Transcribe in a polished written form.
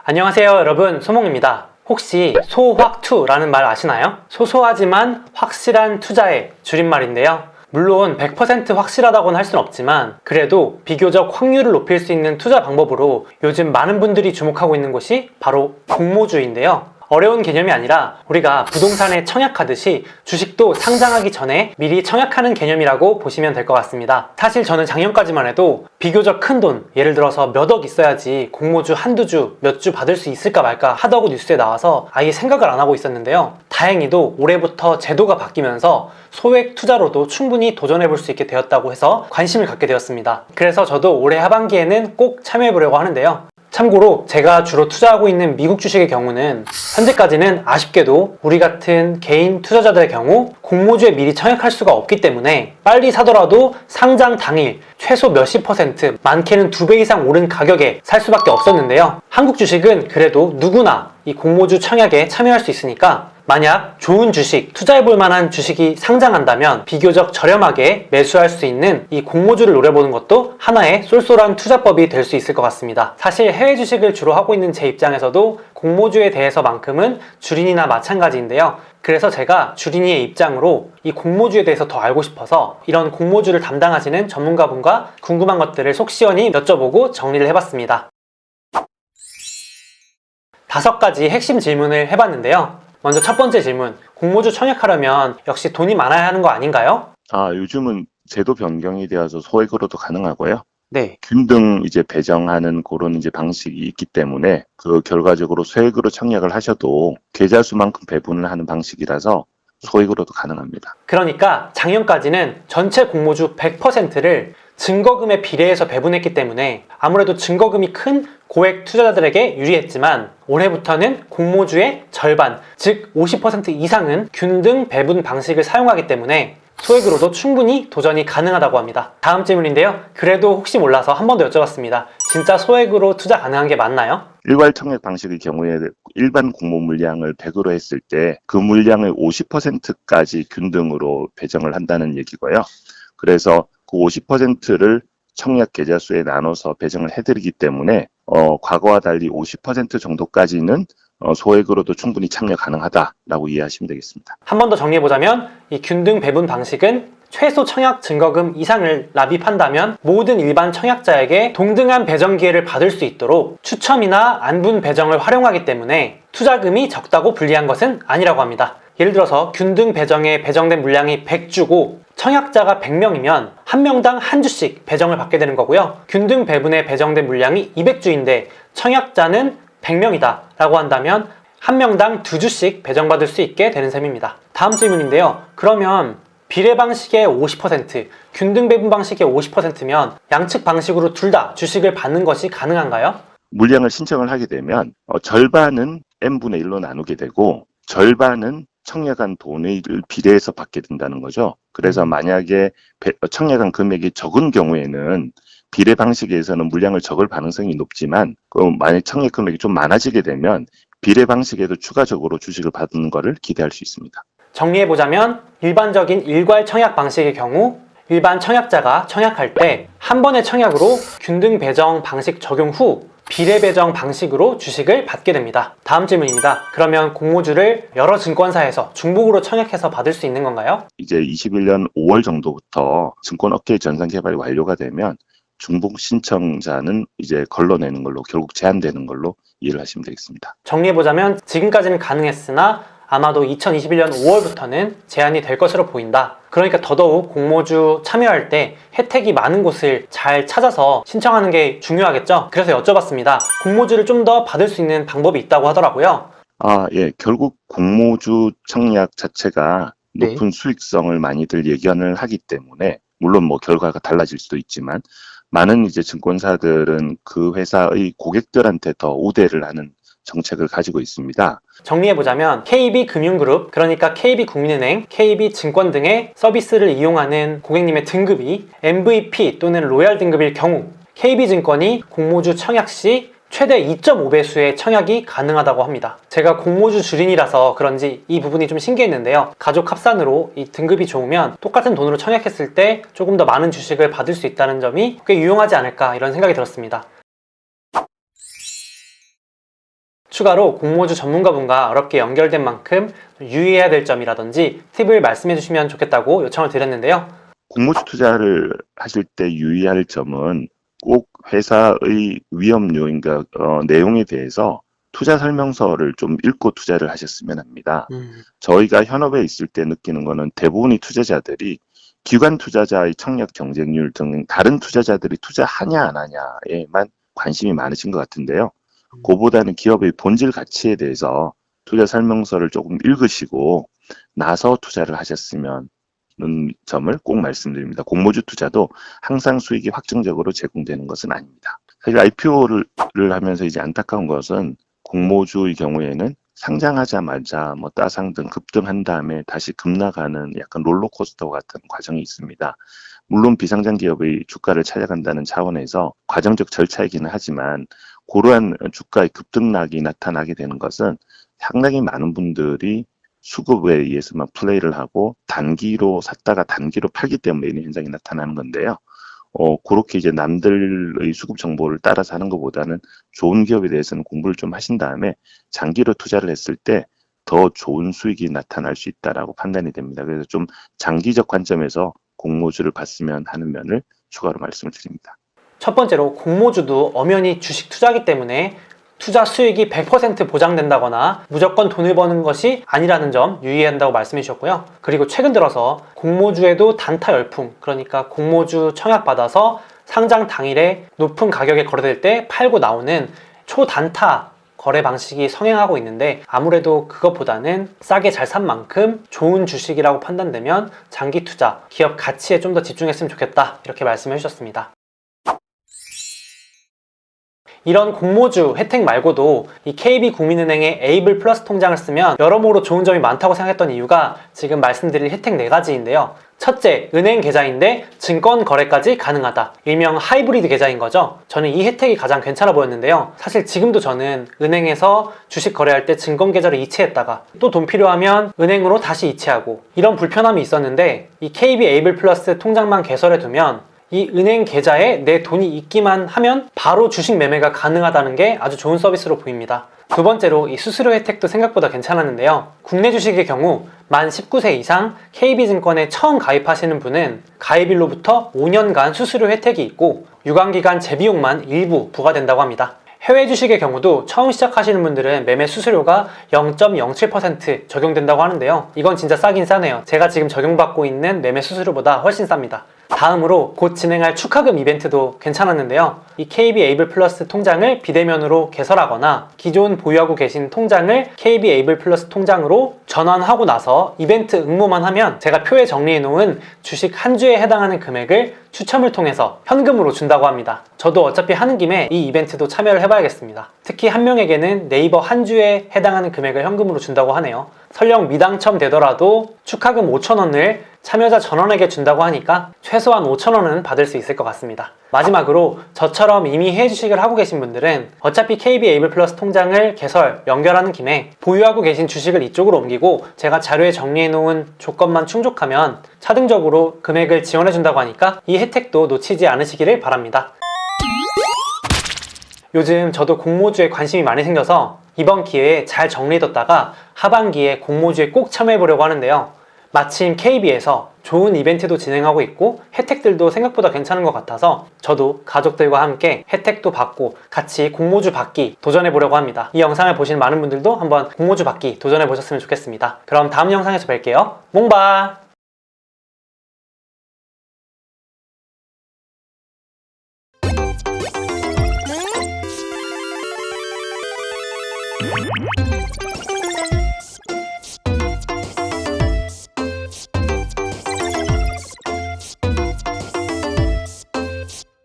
안녕하세요 여러분, 소몽입니다. 혹시 소확투라는 말 아시나요? 소소하지만 확실한 투자의 줄임말인데요. 물론 100% 확실하다고는 할 수는 없지만 그래도 비교적 확률을 높일 수 있는 투자 방법으로 요즘 많은 분들이 주목하고 있는 것이 바로 공모주인데요. 어려운 개념이 아니라 우리가 부동산에 청약하듯이 주식도 상장하기 전에 미리 청약하는 개념이라고 보시면 될 것 같습니다. 사실 저는 작년까지만 해도 비교적 큰 돈, 예를 들어서 몇 억 있어야지 공모주 한두 주, 몇 주 받을 수 있을까 말까 하다고 뉴스에 나와서 아예 생각을 안 하고 있었는데요. 다행히도 올해부터 제도가 바뀌면서 소액 투자로도 충분히 도전해 볼 수 있게 되었다고 해서 관심을 갖게 되었습니다. 그래서 저도 올해 하반기에는 꼭 참여해 보려고 하는데요. 참고로 제가 주로 투자하고 있는 미국 주식의 경우는 현재까지는 아쉽게도 우리 같은 개인 투자자들의 경우 공모주에 미리 청약할 수가 없기 때문에 빨리 사더라도 상장 당일 최소 몇십 %, 많게는 2배 이상 오른 가격에 살 수밖에 없었는데요. 한국 주식은 그래도 누구나 이 공모주 청약에 참여할 수 있으니까 만약 좋은 주식, 투자해볼 만한 주식이 상장한다면 비교적 저렴하게 매수할 수 있는 이 공모주를 노려보는 것도 하나의 쏠쏠한 투자법이 될 수 있을 것 같습니다. 사실 해외 주식을 주로 하고 있는 제 입장에서도 공모주에 대해서만큼은 주린이나 마찬가지인데요. 그래서 제가 주린이의 입장으로 이 공모주에 대해서 더 알고 싶어서 이런 공모주를 담당하시는 전문가분과 궁금한 것들을 속 시원히 여쭤보고 정리를 해봤습니다. 5가지 핵심 질문을 해봤는데요. 먼저 첫 번째 질문, 공모주 청약하려면 역시 돈이 많아야 하는 거 아닌가요? 요즘은 제도 변경이 되어서 소액으로도 가능하고요. 네. 균등 배정하는 그런 방식이 있기 때문에 그 결과적으로 소액으로 청약을 하셔도 계좌 수만큼 배분을 하는 방식이라서 소액으로도 가능합니다. 그러니까 작년까지는 전체 공모주 100%를 증거금에 비례해서 배분했기 때문에 아무래도 증거금이 큰 고액 투자자들에게 유리했지만 올해부터는 공모주의 절반, 즉 50% 이상은 균등 배분 방식을 사용하기 때문에 소액으로도 충분히 도전이 가능하다고 합니다. 다음 질문인데요. 그래도 혹시 몰라서 한 번 더 여쭤봤습니다. 진짜 소액으로 투자 가능한 게 맞나요? 일괄 청약 방식의 경우에 일반 공모 물량을 100으로 했을 때 그 물량의 50%까지 균등으로 배정을 한다는 얘기고요. 그래서 그 50%를 청약 계좌 수에 나눠서 배정을 해드리기 때문에 과거와 달리 50% 정도까지는 소액으로도 충분히 참여 가능하다라고 이해하시면 되겠습니다. 한 번 더 정리해보자면 이 균등 배분 방식은 최소 청약 증거금 이상을 납입한다면 모든 일반 청약자에게 동등한 배정 기회를 받을 수 있도록 추첨이나 안분 배정을 활용하기 때문에 투자금이 적다고 불리한 것은 아니라고 합니다. 예를 들어서 균등 배정에 배정된 물량이 100주고 청약자가 100명이면 한 명당 한 주씩 배정을 받게 되는 거고요. 균등 배분에 배정된 물량이 200주인데 청약자는 100명이다 라고 한다면 한 명당 2주씩 배정받을 수 있게 되는 셈입니다. 다음 질문인데요. 그러면 비례 방식의 50%, 균등 배분 방식의 50%면 양측 방식으로 둘 다 주식을 받는 것이 가능한가요? 물량을 신청을 하게 되면 절반은 n분의 1로 나누게 되고 절반은 청약한 돈을 비례해서 받게 된다는 거죠. 그래서 만약에 청약한 금액이 적은 경우에는 비례 방식에서는 물량을 적을 가능성이 높지만 만약 청약 금액이 좀 많아지게 되면 비례 방식에도 추가적으로 주식을 받는 것을 기대할 수 있습니다. 정리해보자면 일반적인 일괄 청약 방식의 경우 일반 청약자가 청약할 때 한 번의 청약으로 균등 배정 방식 적용 후 비례 배정 방식으로 주식을 받게 됩니다. 다음 질문입니다. 그러면 공모주를 여러 증권사에서 중복으로 청약해서 받을 수 있는 건가요? 이제 21년 5월 정도부터 증권업계 전산 개발이 완료가 되면 중복 신청자는 이제 걸러내는 걸로 결국 제한되는 걸로 이해를 하시면 되겠습니다. 정리해보자면 지금까지는 가능했으나 아마도 2021년 5월부터는 제한이 될 것으로 보인다. 그러니까 더더욱 공모주 참여할 때 혜택이 많은 곳을 잘 찾아서 신청하는 게 중요하겠죠? 그래서 여쭤봤습니다. 공모주를 좀 더 받을 수 있는 방법이 있다고 하더라고요. 결국 공모주 청약 자체가 높은 네. 수익성을 많이들 예견을 하기 때문에 물론 결과가 달라질 수도 있지만 많은 증권사들은 그 회사의 고객들한테 더 우대를 하는 정책을 가지고 있습니다. 정리해보자면 KB금융그룹, 그러니까 KB국민은행, KB증권 등의 서비스를 이용하는 고객님의 등급이 MVP 또는 로얄 등급일 경우 KB증권이 공모주 청약 시 최대 2.5배수의 청약이 가능하다고 합니다. 제가 공모주 주린이라서 그런지 이 부분이 좀 신기했는데요. 가족 합산으로 이 등급이 좋으면 똑같은 돈으로 청약했을 때 조금 더 많은 주식을 받을 수 있다는 점이 꽤 유용하지 않을까 이런 생각이 들었습니다. 추가로 공모주 전문가분과 어렵게 연결된 만큼 유의해야 될 점이라든지 팁을 말씀해 주시면 좋겠다고 요청을 드렸는데요. 공모주 투자를 하실 때 유의할 점은 꼭 회사의 위험 요인과 내용에 대해서 투자 설명서를 좀 읽고 투자를 하셨으면 합니다. 저희가 현업에 있을 때 느끼는 거는 대부분의 투자자들이 기관 투자자의 청약 경쟁률 등 다른 투자자들이 투자하냐 안 하냐에만 관심이 많으신 것 같은데요. 그보다는 기업의 본질 가치에 대해서 투자 설명서를 조금 읽으시고 나서 투자를 하셨으면 하는 점을 꼭 말씀드립니다. 공모주 투자도 항상 수익이 확정적으로 제공되는 것은 아닙니다. 사실 IPO를 하면서 이제 안타까운 것은 공모주의 경우에는 상장하자마자 따상 등 급등한 다음에 다시 급락하는 약간 롤러코스터 같은 과정이 있습니다. 물론 비상장 기업의 주가를 찾아간다는 차원에서 과정적 절차이기는 하지만 그러한 주가의 급등락이 나타나게 되는 것은 상당히 많은 분들이 수급에 의해서만 플레이를 하고 단기로 샀다가 단기로 팔기 때문에 이런 현상이 나타나는 건데요. 그렇게 이제 남들의 수급 정보를 따라서 하는 것보다는 좋은 기업에 대해서는 공부를 좀 하신 다음에 장기로 투자를 했을 때 더 좋은 수익이 나타날 수 있다라고 판단이 됩니다. 그래서 좀 장기적 관점에서 공모주를 봤으면 하는 면을 추가로 말씀을 드립니다. 첫 번째로 공모주도 엄연히 주식 투자이기 때문에 투자 수익이 100% 보장된다거나 무조건 돈을 버는 것이 아니라는 점 유의해야 한다고 말씀해 주셨고요. 그리고 최근 들어서 공모주에도 단타 열풍, 그러니까 공모주 청약받아서 상장 당일에 높은 가격에 거래될 때 팔고 나오는 초단타 거래 방식이 성행하고 있는데 아무래도 그것보다는 싸게 잘 산 만큼 좋은 주식이라고 판단되면 장기 투자, 기업 가치에 좀 더 집중했으면 좋겠다 이렇게 말씀해 주셨습니다. 이런 공모주 혜택 말고도 이 KB국민은행의 에이블 플러스 통장을 쓰면 여러모로 좋은 점이 많다고 생각했던 이유가 지금 말씀드릴 혜택 4가지인데요. 첫째, 은행 계좌인데 증권 거래까지 가능하다. 일명 하이브리드 계좌인 거죠. 저는 이 혜택이 가장 괜찮아 보였는데요. 사실 지금도 저는 은행에서 주식 거래할 때 증권 계좌를 이체했다가 또 돈 필요하면 은행으로 다시 이체하고 이런 불편함이 있었는데 이 KB 에이블 플러스 통장만 개설해 두면 이 은행 계좌에 내 돈이 있기만 하면 바로 주식 매매가 가능하다는 게 아주 좋은 서비스로 보입니다. 두 번째로 이 수수료 혜택도 생각보다 괜찮았는데요. 국내 주식의 경우 만 19세 이상 KB증권에 처음 가입하시는 분은 가입일로부터 5년간 수수료 혜택이 있고 유관기간 재비용만 일부 부과된다고 합니다. 해외 주식의 경우도 처음 시작하시는 분들은 매매 수수료가 0.07% 적용된다고 하는데요. 이건 진짜 싸긴 싸네요. 제가 지금 적용받고 있는 매매 수수료보다 훨씬 쌉니다. 다음으로 곧 진행할 축하금 이벤트도 괜찮았는데요. 이 KB 에이블 플러스 통장을 비대면으로 개설하거나 기존 보유하고 계신 통장을 KB 에이블 플러스 통장으로 전환하고 나서 이벤트 응모만 하면 제가 표에 정리해 놓은 주식 한 주에 해당하는 금액을 추첨을 통해서 현금으로 준다고 합니다. 저도 어차피 하는 김에 이 이벤트도 참여를 해봐야겠습니다. 특히 한 명에게는 네이버 한 주에 해당하는 금액을 현금으로 준다고 하네요. 설령 미당첨 되더라도 축하금 5,000원을 참여자 전원에게 준다고 하니까 최소한 5,000원은 받을 수 있을 것 같습니다. 마지막으로 저처럼 이미 해외주식을 하고 계신 분들은 어차피 KB 에이블 플러스 통장을 개설, 연결하는 김에 보유하고 계신 주식을 이쪽으로 옮기고 제가 자료에 정리해 놓은 조건만 충족하면 차등적으로 금액을 지원해 준다고 하니까 이 혜택도 놓치지 않으시기를 바랍니다. 요즘 저도 공모주에 관심이 많이 생겨서 이번 기회에 잘 정리해뒀다가 하반기에 공모주에 꼭 참여해 보려고 하는데요. 마침 KB에서 좋은 이벤트도 진행하고 있고 혜택들도 생각보다 괜찮은 것 같아서 저도 가족들과 함께 혜택도 받고 같이 공모주 받기 도전해 보려고 합니다. 이 영상을 보신 많은 분들도 한번 공모주 받기 도전해 보셨으면 좋겠습니다. 그럼 다음 영상에서 뵐게요. 몽바!